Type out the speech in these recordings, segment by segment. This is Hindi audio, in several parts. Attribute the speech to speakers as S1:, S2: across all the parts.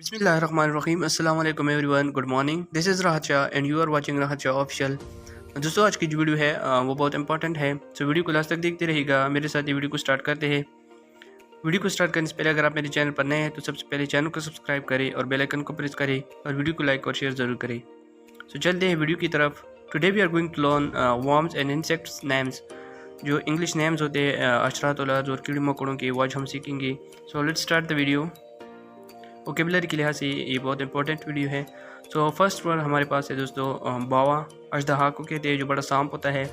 S1: बिस्मिल्लाहिर्रहमानिर्रहीम अस्सलाम वालेकुम everyone good morning this is Rahat Shah and you are watching Rahat Shah official. दोस्तों आज की जो वीडियो है वो बहुत इंपॉर्टेंट है, सो वीडियो को लास्ट तक देखते रहिएगा। मेरे साथ ये वीडियो को स्टार्ट करते हैं। वीडियो को स्टार्ट करने से पहले अगर आप मेरे चैनल पर नए हैं तो सबसे पहले चैनल को सब्सक्राइब करें और बेल आइकन को प्रेस करें और वीडियो को लाइक और शेयर ज़रूर करें। सो चलते हैं वीडियो की तरफ। Today we are going to learn worms and insects names, जो इंग्लिश नेम्स होते हैं हशरात और कीड़े मकोड़ों के, वो आज हम सीखेंगे। So let's start the video. Vocabulary के लिहाज से ये बहुत इंपॉर्टेंट वीडियो है। सो फर्स्ट वर्ड हमारे पास है दोस्तों बावा। अजदहा को कहते हैं जो बड़ा सांप होता है।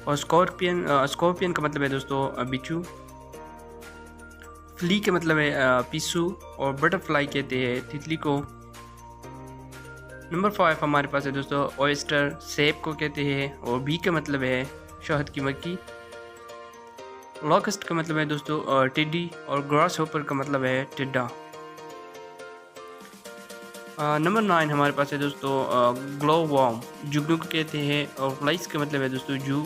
S1: और स्कॉर्पियन का मतलब है दोस्तों बिच्छू। फ्ली का मतलब है पिस्सू। और बटरफ्लाई कहते हैं तितली को। नंबर 5 हमारे पास है दोस्तों ऑयस्टर, सेब को कहते हैं। और बी का मतलब है शहद की मक्खी। लॉकस्ट का मतलब है दोस्तों टिड्डी। और ग्रास होपर का मतलब है टिड्डा। नंबर 9 हमारे पास है दोस्तों ग्लो वॉर्म, जुगनू को कहते हैं। और फ्लाइस का मतलब है दोस्तों जू।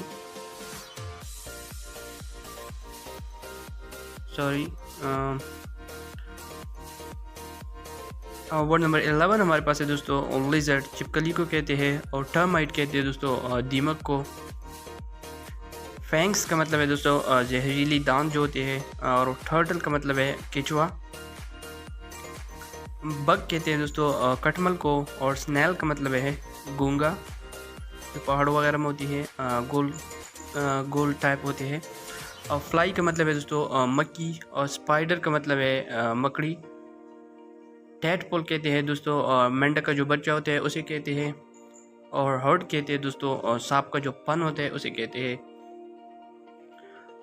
S1: वर्ड नंबर 11 हमारे पास है दोस्तों लिजर्ड, चिपकली को कहते हैं। और टर्माइट कहते हैं दोस्तों दीमक को। फैंक्स का मतलब है दोस्तों जहरीली दांत जो होते हैं। और टर्टल का मतलब है केचुआ। बग कहते हैं दोस्तों कटमल को। और स्नैल का मतलब है गूंगा, जो पहाड़ों वगैरह में होती है, गोल टाइप होते हैं। और फ्लाई का मतलब है दोस्तों मक्खी। और स्पाइडर का मतलब है मकड़ी। टैडपोल कहते हैं दोस्तों मेंढक का जो बच्चा होता है उसे कहते हैं। और हर्ड कहते हैं दोस्तों सांप का जो पन होता है उसे कहते हैं।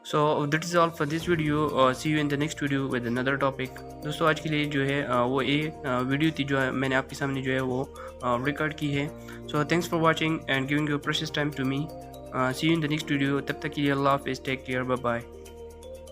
S1: So that is all for this video. See you in the next video with another topic. दोस्तों आज के लिए जो है वो ये वीडियो थी जो है मैंने आपके सामने जो है वो रिकॉर्ड की है। So thanks for watching and giving your precious time to me. See you in the next video. तब तक के लिए अल्लाह हाफिज़, टेक केयर, बाय बाय।